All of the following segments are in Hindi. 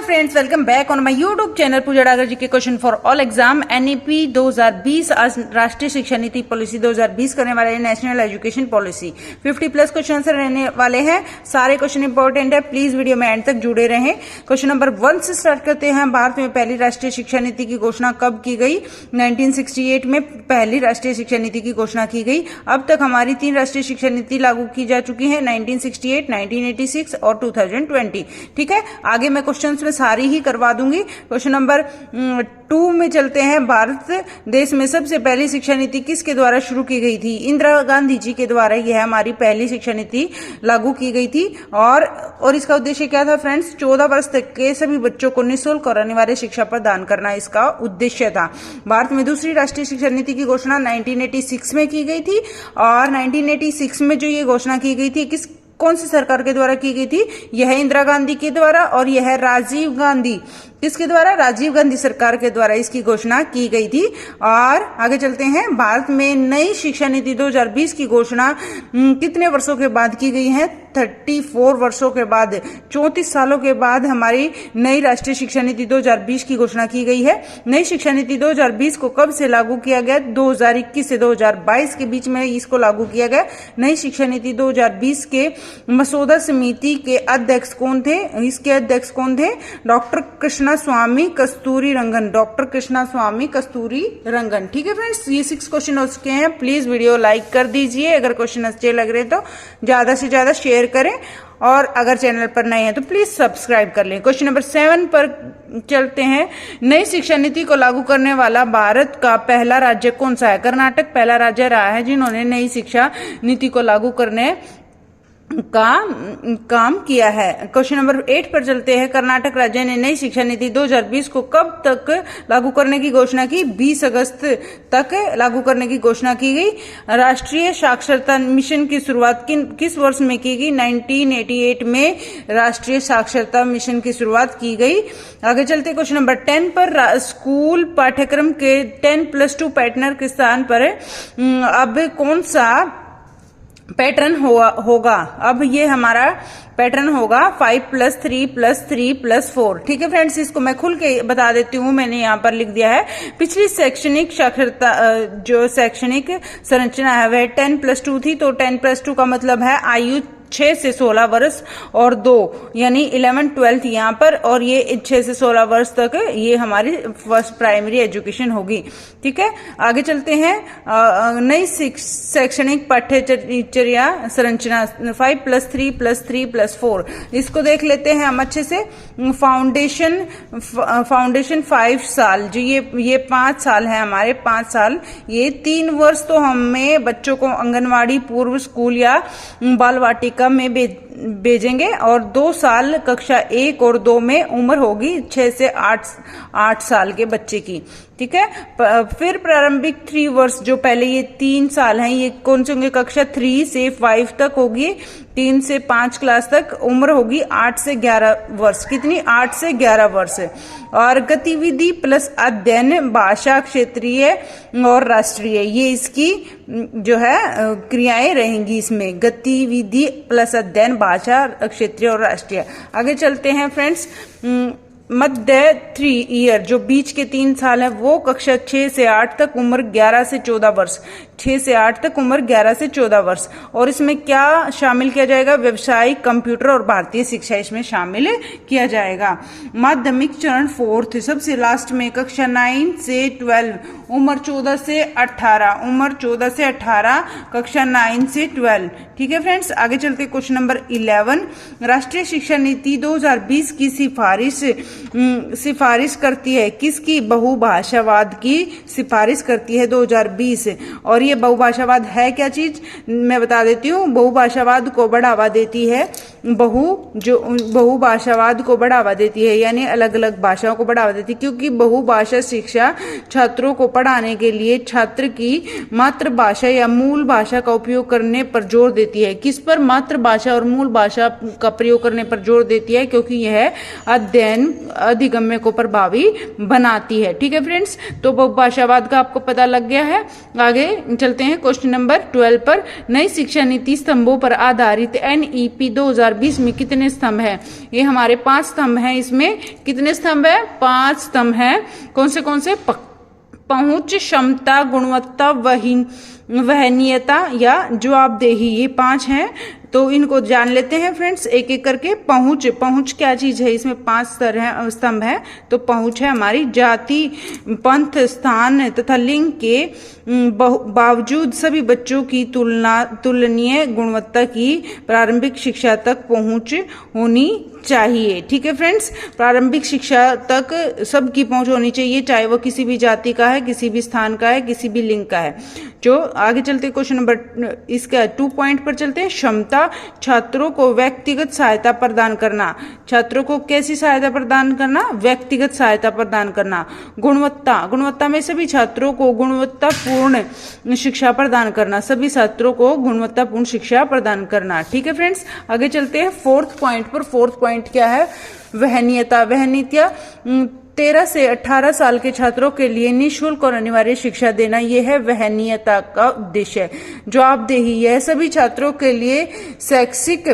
Friends, welcome back on my YouTube channel Puja Dagar ji के question for all exam NEP 2020 आज राष्ट्रीय शिक्षा नीति पॉलिसी 2020 करने वाले हैं national education policy. 50 plus question answer रहने वाले हैं। सारे क्वेश्चन इंपॉर्टेंट है, प्लीज वीडियो में एंड तक जुड़े रहें। क्वेश्चन नंबर 1 से स्टार्ट करते हैं। भारत में पहली राष्ट्रीय शिक्षा नीति की घोषणा कब की गई? 1968 में पहली राष्ट्रीय शिक्षा नीति की घोषणा की गई। अब तक हमारी 3 राष्ट्रीय शिक्षा नीति लागू की जा चुकी है, 1968, 1986 और 2020। ठीक है, आगे मैं क्वेश्चंस में सारी ही करवा दूंगी। क्वेश्चन नंबर 2 में चलते हैं। भारत देश में सबसे पहली शिक्षा नीति किसके द्वारा शुरू की गई थी? इंदिरा गांधी जी के द्वारा यह हमारी पहली शिक्षा नीति लागू की गई थी। और इसका उद्देश्य क्या था फ्रेंड्स? 14 वर्ष तक के सभी बच्चों को निःशुल्क और अनिवार्य शिक्षा प्रदान करना इसका उद्देश्य था। भारत में दूसरी राष्ट्रीय शिक्षा नीति की घोषणा 1986 में की गई थी। और 1986 में जो ये घोषणा की गई थी कौन सी सरकार के द्वारा की गई थी? यह इंदिरा गांधी के द्वारा और यह राजीव गांधी किसके द्वारा? राजीव गांधी सरकार के द्वारा इसकी घोषणा की गई थी। और आगे चलते हैं। भारत में नई शिक्षा नीति 2020 की घोषणा कितने वर्षों के बाद की गई है? 34 वर्षों के बाद, 34 सालों के बाद हमारी नई राष्ट्रीय शिक्षा नीति 2020 की घोषणा की गई है। नई शिक्षा नीति 2020 को कब से लागू किया गया? 2021 से 2022 के बीच में इसको लागू किया गया। नई शिक्षा नीति 2020 के मसौदा समिति के अध्यक्ष कौन थे? इसके अध्यक्ष कौन थे? डॉक्टर कृष्णा स्वामी कस्तूरी रंगन। डॉक्टर कृष्णा स्वामी कस्तूरी रंगन। ठीक है फ्रेंड्स, ये 6 क्वेश्चन हो चुके हैं। प्लीज वीडियो लाइक कर दीजिए, अगर क्वेश्चन अच्छे लग रहे तो ज्यादा से ज्यादा शेयर करें, और अगर चैनल पर नए हैं तो प्लीज सब्सक्राइब कर लें। क्वेश्चन नंबर 7 पर चलते हैं। नई शिक्षा नीति को लागू करने वाला भारत का पहला राज्य कौन सा है? कर्नाटक पहला राज्य रहा है जिन्होंने नई शिक्षा नीति को लागू करने का काम किया है। क्वेश्चन नंबर 8 पर चलते हैं। कर्नाटक राज्य ने नई शिक्षा नीति 2020 को कब तक लागू करने की घोषणा की? 20 अगस्त तक लागू करने की घोषणा की गई। राष्ट्रीय साक्षरता मिशन की शुरुआत किस वर्ष में की गई? 1988 में राष्ट्रीय साक्षरता मिशन की शुरुआत की गई। आगे चलते क्वेश्चन नंबर 10 पर। स्कूल पाठ्यक्रम के 10+2 पैटर्न के स्थान पर अब कौन सा पैटर्न होगा? अब ये हमारा पैटर्न होगा 5+3+3+4। ठीक है फ्रेंड्स, इसको मैं खुल के बता देती हूँ, मैंने यहाँ पर लिख दिया है। पिछली शैक्षणिक साक्षरता जो शैक्षणिक संरचना है वह 10+2 थी, तो 10+2 का मतलब है आयु 6 से 16 वर्ष और 2 यानी 11-12 यहाँ पर, और ये 6 से 16 वर्ष तक ये हमारी फर्स्ट प्राइमरी एजुकेशन होगी। ठीक है, आगे चलते हैं। नई शैक्षणिक पाठ्यचर्या संरचना 5+3+3+4, इसको देख लेते हैं हम अच्छे से। फाउंडेशन 5 साल, जो ये 5 साल है हमारे, 5 साल। ये 3 वर्ष तो हमें बच्चों को आंगनवाड़ी, पूर्व स्कूल या बाल वाटिका में भेजेंगे, और 2 साल कक्षा 1 और 2 में उम्र होगी 6 से 8 साल के बच्चे की। ठीक है, फिर प्रारंभिक 3 वर्ष, जो पहले ये 3 साल हैं, ये कौन से होंगे? कक्षा 3 से 5 तक होगी, 3 से 5 क्लास तक उम्र होगी 8 से 11 वर्ष। कितनी? 8 से 11 वर्ष। और गतिविधि प्लस अध्ययन, भाषा, क्षेत्रीय और राष्ट्रीय, ये इसकी जो है क्रियाएं रहेंगी इसमें। गतिविधि प्लस अध्ययन, भाषा, क्षेत्रीय और राष्ट्रीय। आगे चलते हैं फ्रेंड्स। मध्य 3 ईयर, जो बीच के 3 साल है, वो कक्षा 6 से 8 तक उम्र 11 से 14 वर्ष। 6 से 8 तक उम्र 11 से 14 वर्ष। और इसमें क्या शामिल किया जाएगा? व्यवसायिक, कंप्यूटर और भारतीय शिक्षा इसमें शामिल किया जाएगा। माध्यमिक चरण 4th, सबसे लास्ट में कक्षा 9 से 12, उम्र 14 से 18, उम्र 14 से 18, कक्षा 9 से 12। ठीक है फ्रेंड्स, आगे चलते क्वेश्चन नंबर 11। राष्ट्रीय शिक्षा नीति 2020 की सिफारिश करती है किसकी? बहुभाषावाद की सिफारिश करती है 2020। और ये बहुभाषावाद है क्या चीज? मैं बता देती हूँ। बहुभाषावाद को बढ़ावा देती है, बहुभाषावाद को बढ़ावा देती है, यानी अलग अलग भाषाओं को बढ़ावा देती है, क्योंकि बहुभाषा शिक्षा छात्रों को पढ़ाने के लिए छात्र की मातृभाषा या मूल भाषा का उपयोग करने पर जोर देती है। किस पर? मातृभाषा और मूल भाषा का प्रयोग करने पर जोर देती है, क्योंकि यह अध्ययन अधिगम्य को प्रभावी बनाती है। ठीक है फ्रेंड्स, तो बहुभाषावाद का आपको पता लग गया है। आगे चलते हैं क्वेश्चन नंबर 12 पर। नई शिक्षा नीति स्तंभों पर आधारित एनईपी 2020 2020 में कितने स्तंभ है? ये हमारे 5 स्तंभ हैं। इसमें कितने स्तंभ है? 5 स्तंभ हैं। कौन से? पहुंच, क्षमता, गुणवत्ता, वहनीयता या जवाबदेही, ये 5 हैं। तो इनको जान लेते हैं फ्रेंड्स एक एक करके। पहुंच क्या चीज है? इसमें 5 स्तंभ है। तो पहुंच है हमारी जाति, पंथ, स्थान तथा लिंग के बावजूद सभी बच्चों की तुलनीय गुणवत्ता की प्रारंभिक शिक्षा तक पहुंच होनी चाहिए। ठीक है फ्रेंड्स, प्रारंभिक शिक्षा तक सबकी पहुंच होनी चाहिए, चाहे वो किसी भी जाति का है, किसी भी स्थान का है, किसी भी लिंग का है। जो आगे चलते क्वेश्चन नंबर इसका 2 पॉइंट पर चलते हैं। क्षमता, छात्रों को व्यक्तिगत सहायता प्रदान करना। छात्रों को कैसी सहायता प्रदान करना? व्यक्तिगत सहायता प्रदान करना। गुणवत्ता में सभी छात्रों को गुणवत्तापूर्ण शिक्षा प्रदान करना। सभी छात्रों को गुणवत्तापूर्ण शिक्षा प्रदान करना। ठीक है फ्रेंड्स, आगे चलते हैं 4th पॉइंट पर। 4th पॉइंट क्या है? वहनीयता। 13 से 18 साल के छात्रों के लिए निःशुल्क और अनिवार्य शिक्षा देना, यह है वहनीयता का उद्देश्य। जवाबदेही, यह सभी छात्रों के लिए शैक्षिक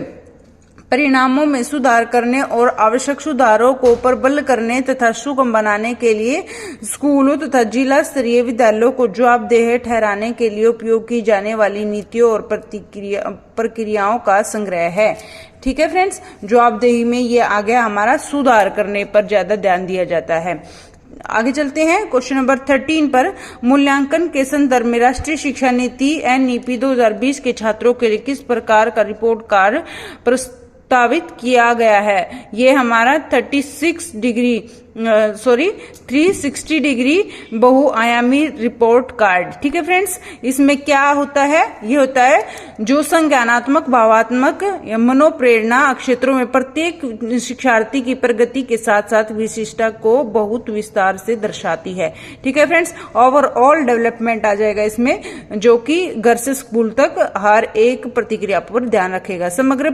परिणामों में सुधार करने और आवश्यक सुधारों को प्रबल करने तथा सुगम बनाने के लिए स्कूलों तथा जिला स्तरीय विद्यालयों को जवाबदेह ठहराने के लिए उपयोग की जाने वाली नीतियों और प्रक्रियाओं का संग्रह है। ठीक है फ्रेंड्स, जवाबदेही में ये आ गया हमारा सुधार करने पर ज्यादा ध्यान दिया जाता है। आगे चलते हैं क्वेश्चन नंबर 13 पर। मूल्यांकन के संदर्भ में राष्ट्रीय शिक्षा नीति NEP 2020 के छात्रों के लिए किस प्रकार का रिपोर्ट कार्ड प्रस्तावित किया गया है? ये हमारा 360 डिग्री बहुआयामी रिपोर्ट कार्ड। ठीक है फ्रेंड्स, इसमें क्या होता है? ये होता है जो संज्ञानात्मक, भावात्मक या मनोप्रेरणा क्षेत्रों में प्रत्येक शिक्षार्थी की प्रगति के साथ साथ विशिष्टता को बहुत विस्तार से दर्शाती है। ठीक है फ्रेंड्स, ओवरऑल डेवलपमेंट आ जाएगा इसमें, जो कि घर से स्कूल तक हर एक प्रतिक्रिया पर ध्यान रखेगा। समग्र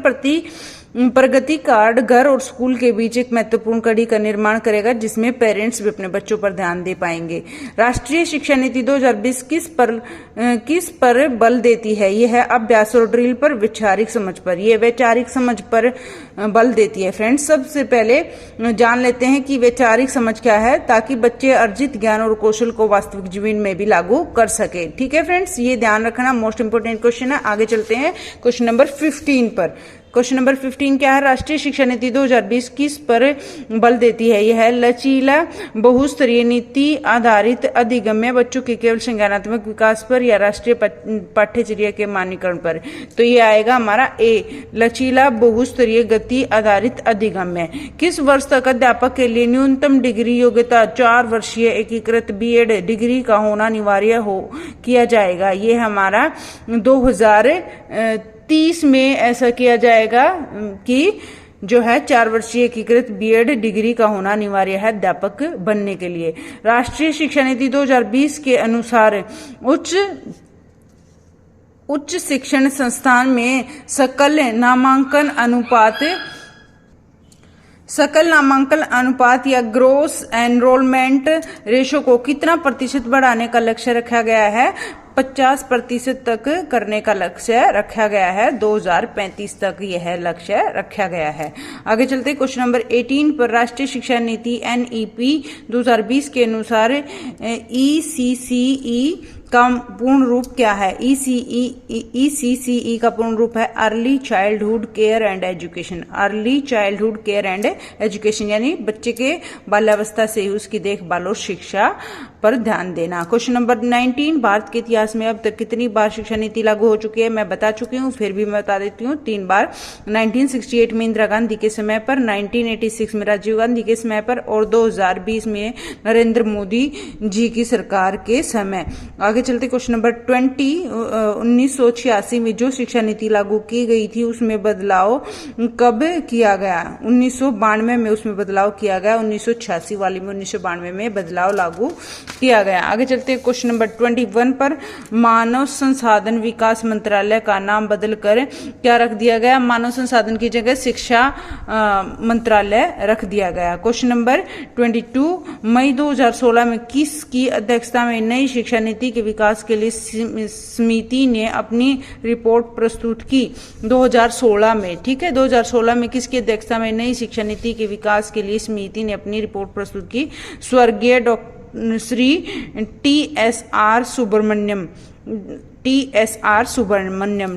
प्रगति कार्ड घर और स्कूल के बीच एक महत्वपूर्ण कड़ी का निर्माण करेगा, जिसमें पेरेंट्स भी अपने बच्चों पर ध्यान दे पाएंगे। राष्ट्रीय शिक्षा नीति 2020 किस पर बल देती है? यह है अभ्यास और ड्रिल पर, वैचारिक समझ पर। यह वैचारिक समझ पर बल देती है। फ्रेंड्स, सबसे पहले जान लेते हैं कि वैचारिक समझ क्या है, ताकि बच्चे अर्जित ज्ञान और कौशल को वास्तविक जीवन में भी लागू कर सके। ठीक है फ्रेंड्स, ये ध्यान रखना, मोस्ट इंपोर्टेंट क्वेश्चन है। आगे चलते हैं क्वेश्चन नंबर 15 पर। क्वेश्चन नंबर 15 क्या है? राष्ट्रीय शिक्षा नीति 2020 किस पर बल देती है? यह है लचीला बहुस्तरीय नीति आधारित अधिगम्य बच्चों के केवल संज्ञानात्मक विकास पर या राष्ट्रीय पाठ्यचर्या के मानकीकरण पर। तो ये आएगा हमारा ए, लचीला बहुस्तरीय गति आधारित अधिगम्य। किस वर्ष तक अध्यापक के लिए न्यूनतम डिग्री योग्यता 4 वर्षीय एकीकृत B.Ed डिग्री का होना अनिवार्य किया जाएगा? ये हमारा 2030 में ऐसा किया जाएगा कि जो है 4 वर्षीय एकीकृत B.Ed डिग्री का होना अनिवार्य है अध्यापक बनने के लिए। राष्ट्रीय शिक्षा नीति 2020 के अनुसार उच्च शिक्षण संस्थान में सकल नामांकन अनुपात या ग्रोस एनरोलमेंट रेशो को कितना प्रतिशत बढ़ाने का लक्ष्य रखा गया है? 50% तक करने का लक्ष्य रखा गया है। 2035 तक यह लक्ष्य रखा गया है। आगे चलते क्वेश्चन नंबर 18 पर। राष्ट्रीय शिक्षा नीति NEP 2020 के अनुसार ECCE का पूर्ण रूप क्या है? ECCE का पूर्ण रूप है early childhood care and education. Early childhood care and education यानी बच्चे के बाल्यावस्था से ही उसकी देखभाल और शिक्षा पर ध्यान देना। क्वेश्चन नंबर 19, भारत के इतिहास में अब तक कितनी बार शिक्षा नीति लागू हो चुकी है? मैं बता चुकी हूँ, फिर भी मैं बता देती हूँ, 3 बार। 1968 में इंदिरा गांधी के समय पर, 1986 में राजीव गांधी के समय पर और 2020 में नरेंद्र मोदी जी की सरकार के समय। आगे चलते क्वेश्चन नंबर 20, 1986 में जो शिक्षा नीति लागू की गई थी उसमें बदलाव कब किया गया? 1992 में उसमें बदलाव किया गया। 1986 वाली में 1992 में बदलाव लागू किया गया। आगे चलते हैं क्वेश्चन नंबर 21 पर। मानव संसाधन विकास मंत्रालय का नाम बदलकर क्या रख दिया गया? मानव संसाधन की जगह शिक्षा मंत्रालय रख दिया गया। क्वेश्चन नंबर 22, मई 2016 में किसकी अध्यक्षता में नई शिक्षा नीति के विकास के लिए समिति ने अपनी रिपोर्ट प्रस्तुत की 2016 में। ठीक है, 2016 में किसकी अध्यक्षता में नई शिक्षा नीति के विकास के लिए समिति ने अपनी रिपोर्ट प्रस्तुत की? स्वर्गीय श्री TSR सुब्रमण्यम।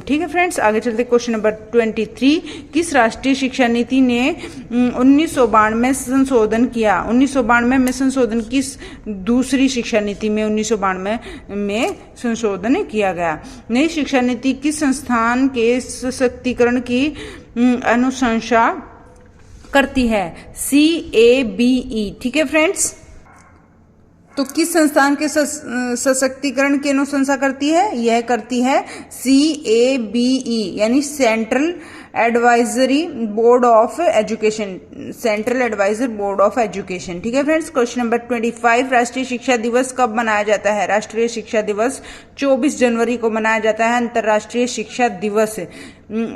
ठीक है फ्रेंड्स, आगे चलते क्वेश्चन नंबर 23। किस राष्ट्रीय शिक्षा नीति ने 1992 में संशोधन किया? 1992 में संशोधन किस दूसरी शिक्षा नीति में 1992 में संशोधन किया गया? नई शिक्षा नीति किस संस्थान के सशक्तिकरण की अनुशंसा करती है? CABE। ठीक है फ्रेंड्स, तो किस संस्थान के सशक्तिकरण की अनुशंसा करती है? यह करती है CABE यानी central advisory board of education, central adviser board of education. ठीक है फ्रेंड्स, क्वेश्चन नंबर 25। राष्ट्रीय शिक्षा दिवस कब मनाया जाता है? राष्ट्रीय शिक्षा दिवस 24 जनवरी को मनाया जाता है, अंतर्राष्ट्रीय शिक्षा दिवस।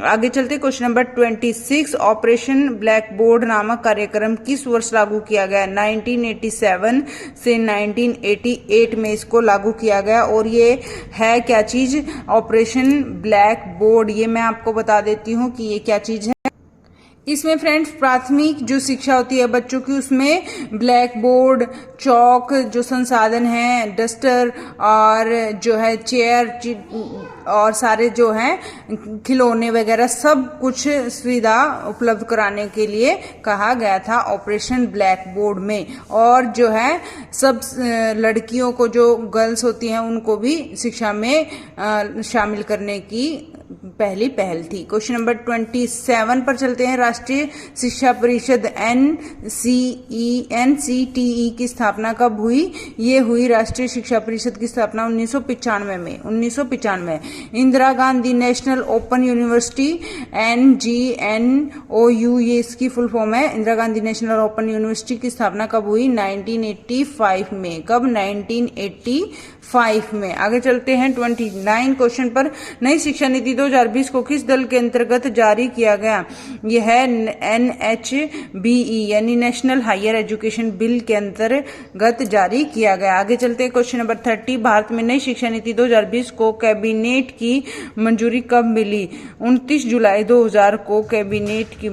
आगे चलते question number 26। Operation black board नामक कार्यक्रम किस वर्ष लागू किया गया? 1987 से 1988 में इसको लागू किया गया। और ये है क्या चीज? Operation black board. ये मैं आपको बता देती हूँ कि ये क्या चीज है। इसमें फ्रेंड्स प्राथमिक जो शिक्षा होती है बच्चों की, उसमें ब्लैक बोर्ड, चौक, जो संसाधन है, डस्टर और जो है चेयर और सारे जो हैं खिलौने वगैरह सब कुछ सुविधा उपलब्ध कराने के लिए कहा गया था ऑपरेशन ब्लैक बोर्ड में। और जो है सब लड़कियों को, जो गर्ल्स होती हैं, उनको भी शिक्षा में शामिल करने की पहली पहल थी। क्वेश्चन नंबर 27 पर चलते हैं। राष्ट्रीय शिक्षा परिषद NCTE की स्थापना कब हुई? ये हुई राष्ट्रीय शिक्षा परिषद की स्थापना 1995 में। 1995। Indira Gandhi national open university NGNOU, ये इसकी फुल फॉर्म है। Indira Gandhi national open university की स्थापना कब हुई? 1985 में। कब? 1985 में। आगे चलते हैं 29 क्वेश्चन पर। नई शिक्षा नीति 2020 को किस दल के अंतर्गत जारी किया गया? यह है NHBE यानी नेशनल हायर एजुकेशन बिल के अंतर्गत जारी किया गया। आगे चलते हैं क्वेश्चन नंबर 30। भारत में नई शिक्षा नीति 2020 को कैबिनेट की मंजूरी कब मिली? 29 जुलाई 2000 को कैबिनेट की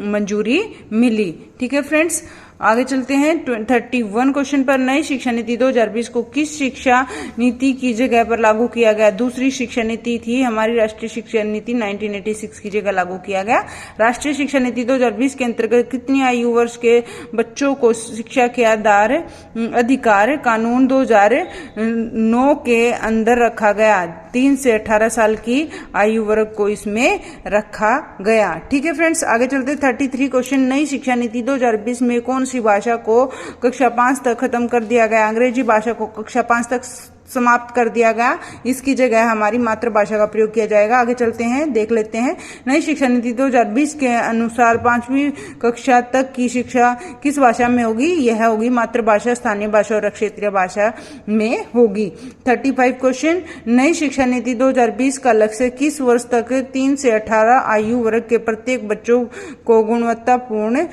मंजूरी मिली। ठीक है फ्रेंड्स, आगे चलते हैं 31 क्वेश्चन पर। नई शिक्षा नीति 2020 को किस शिक्षा नीति की जगह पर लागू किया गया? दूसरी शिक्षा नीति थी हमारी राष्ट्रीय शिक्षा नीति, 1986 की जगह लागू किया गया। राष्ट्रीय शिक्षा नीति 2020 के अंतर्गत कितनी आयु वर्ष के बच्चों को शिक्षा के अधिकार कानून 2009 के अंदर रखा गया? 3 से 18 साल की आयु वर्ग को इसमें रखा गया। ठीक है फ्रेंड्स, आगे चलते 33 क्वेश्चन। नई शिक्षा नीति 2020 में कौन सी भाषा को कक्षा 5 तक खत्म कर दिया गया? अंग्रेजी भाषा को कक्षा 5 तक समाप्त कर दिया गया। इसकी जगह हमारी मातृभाषा का प्रयोग किया जाएगा। आगे चलते हैं, देख लेते हैं। नई शिक्षा नीति 2020 के अनुसार 5वीं कक्षा तक की शिक्षा किस भाषा में होगी? यह होगी मातृभाषा, स्थानीय भाषा और क्षेत्रीय भाषा में होगी। 35 क्वेश्चन। नई शिक्षा नीति 2020 का लक्ष्य किस वर्ष तक 3 से 18 आयु वर्ग के प्रत्येक बच्चों को गुणवत्तापूर्ण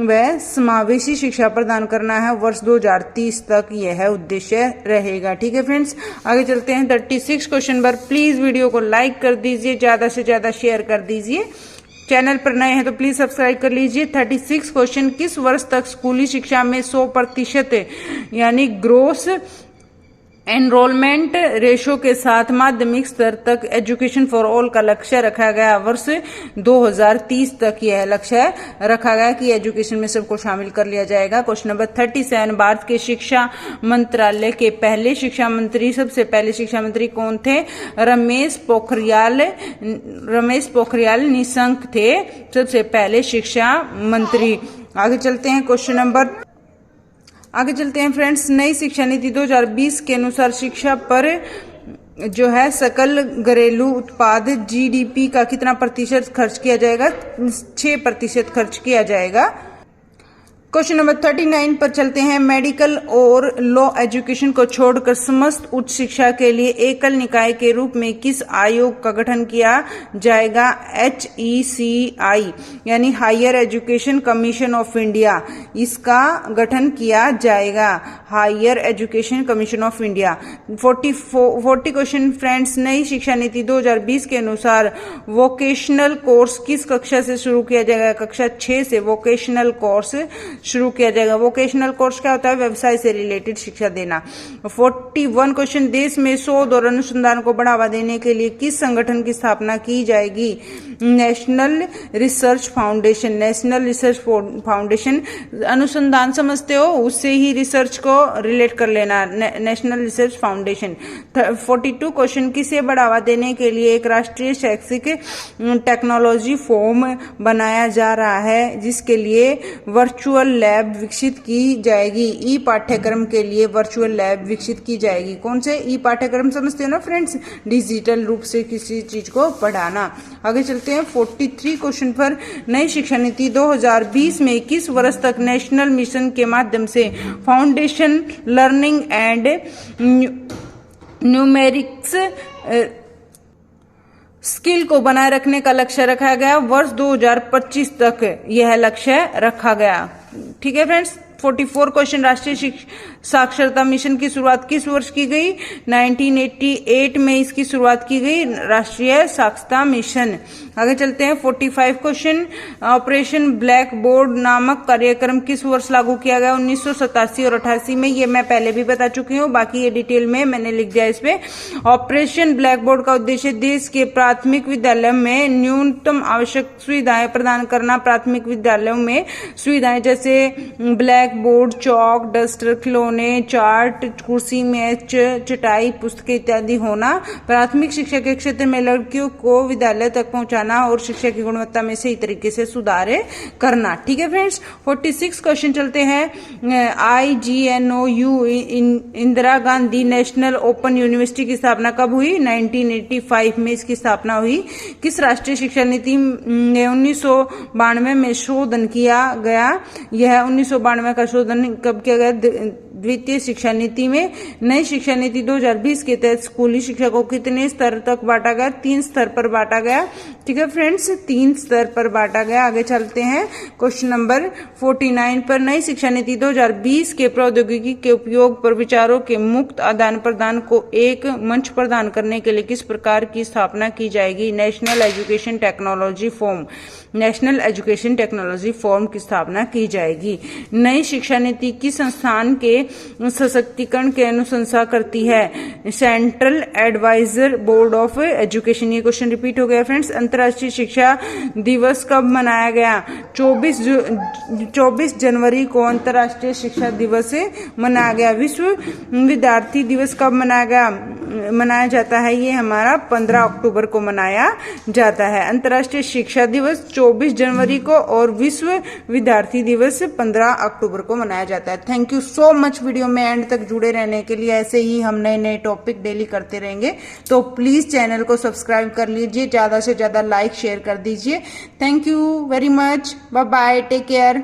व समावेशी शिक्षा प्रदान करना है? वर्ष 2030 तक यह उद्देश्य रहेगा। ठीक है फ्रेंड्स, आगे चलते हैं 36 क्वेश्चन पर। प्लीज वीडियो को लाइक कर दीजिए, ज्यादा से ज्यादा शेयर कर दीजिए। चैनल पर नए हैं तो प्लीज सब्सक्राइब कर लीजिए। 36 क्वेश्चन। किस वर्ष तक स्कूली शिक्षा में 100% यानी ग्रोस एनरोलमेंट रेशो के साथ माध्यमिक स्तर तक एजुकेशन फॉर ऑल का लक्ष्य रखा गया? वर्ष 2030 तक यह लक्ष्य रखा गया कि एजुकेशन में सबको शामिल कर लिया जाएगा। Question number 37। भारत के शिक्षा मंत्रालय के पहले शिक्षा मंत्री, सबसे पहले शिक्षा मंत्री कौन थे? रमेश पोखरियाल निशंक थे सबसे पहले शिक्षा मंत्री। आगे चलते हैं फ्रेंड्स। नई शिक्षा नीति 2020 के अनुसार शिक्षा पर जो है सकल घरेलू उत्पाद GDP का कितना प्रतिशत खर्च किया जाएगा? 6% खर्च किया जाएगा। क्वेश्चन नंबर 39 पर चलते हैं। मेडिकल और लॉ एजुकेशन को छोड़कर समस्त उच्च शिक्षा के लिए एकल निकाय के रूप में किस आयोग का गठन किया जाएगा? HECI यानी higher education commission of India, इसका गठन किया जाएगा। Higher education commission of India. 40 question friends. नई शिक्षा नीति 2020 के अनुसार वोकेशनल कोर्स किस कक्षा से शुरू किया जाएगा? कक्षा 6 से वोकेशनल कोर्स शुरू किया जाएगा। वोकेशनल कोर्स क्या होता है? व्यवसाय से रिलेटेड शिक्षा देना। 41 क्वेश्चन। देश में शोध और अनुसंधान को बढ़ावा देने के लिए किस संगठन की स्थापना की जाएगी? National research foundation. National research foundation. अनुसंधान समझते हो, उससे ही रिसर्च को रिलेट कर लेना। National research foundation. 42 क्वेश्चन। किसे बढ़ावा देने के लिए एक राष्ट्रीय शैक्षिक टेक्नोलॉजी फॉर्म बनाया जा रहा है, जिसके लिए वर्चुअल लैब विकसित की जाएगी? ई पाठ्यक्रम के लिए वर्चुअल लैब विकसित की जाएगी। कौन से? ई पाठ्यक्रम समझते हो ना फ्रेंड्स, डिजिटल रूप से किसी चीज को पढ़ाना। आगे चलते हैं 43 क्वेश्चन पर। नई शिक्षा नीति 2020 में किस वर्ष तक नेशनल मिशन के माध्यम से foundation learning and numerics skill को बनाए रखने का लक्ष्य रखा गया? वर्ष 2025 तक यह लक्ष्य रखा गया। ठीक है फ्रेंड्स। 44 क्वेश्चन। राष्ट्रीय साक्षरता मिशन की शुरुआत किस वर्ष की गई? 1988 में इसकी शुरुआत की गई, राष्ट्रीय साक्षरता मिशन। आगे चलते हैं 45 क्वेश्चन। ऑपरेशन ब्लैक बोर्ड नामक कार्यक्रम किस वर्ष लागू किया गया? 1987 और 88 में। ये मैं पहले भी बता चुकी हूँ, बाकी ये डिटेल में मैंने लिख दिया इस पे। ऑपरेशन ब्लैक बोर्ड का उद्देश्य देश के प्राथमिक विद्यालयों में न्यूनतम आवश्यक सुविधाएं प्रदान करना। प्राथमिक विद्यालयों में सुविधाएं जैसे ब्लैक बोर्ड, चौक, डस्टर, खिलौने, चार्ट, कुर्सी, मेज, चटाई, पुस्तकें इत्यादि होना। प्राथमिक शिक्षा के क्षेत्र में लड़कियों को विद्यालय तक पहुंचाना और शिक्षा की गुणवत्ता में सही तरीके से सुधार करना। ठीक है फ्रेंड्स। 46 क्वेश्चन चलते हैं। IGNOU Indira Gandhi national open university की स्थापना कब हुई? 1985 में इसकी स्थापना हुई। किस राष्ट्रीय शिक्षा नीति ने 1992 में शोधन किया गया? यह 1992 का शोधन कब किया गया? द्वितीय शिक्षा नीति में। नई शिक्षा नीति 2020 के तहत स्कूली शिक्षा को कितने स्तर तक बांटा गया? 3 स्तर पर बांटा गया। ठीक है फ्रेंड्स, 3 स्तर पर बांटा गया। आगे चलते हैं क्वेश्चन नंबर 49 पर। नई शिक्षा नीति 2020 के प्रौद्योगिकी के उपयोग पर विचारों के मुक्त आदान प्रदान को एक मंच प्रदान करने के लिए किस प्रकार की स्थापना की जाएगी? National education technology forum. National education technology forum की स्थापना की जाएगी। नई शिक्षा नीति किस संस्थान के सशक्तिकरण की अनुशंसा करती है? Central adviser board of education. ये क्वेश्चन रिपीट हो गया फ्रेंड्स। अंतर्राष्ट्रीय शिक्षा दिवस कब मनाया गया? 24 जनवरी को अंतर्राष्ट्रीय शिक्षा दिवस मनाया गया। विश्व विद्यार्थी दिवस कब मनाया जाता है? ये हमारा 15 अक्टूबर को मनाया जाता है। अंतर्राष्ट्रीय शिक्षा दिवस 24 जनवरी को और विश्व विद्यार्थी दिवस 15 अक्टूबर को मनाया जाता है। Thank you so much video में एंड तक जुड़े रहने के लिए। ऐसे ही हम नए नए टॉपिक डेली करते रहेंगे, तो प्लीज चैनल को सब्सक्राइब कर लीजिए, ज्यादा से ज्यादा लाइक शेयर कर दीजिए। Thank you very much. Bye bye, take care.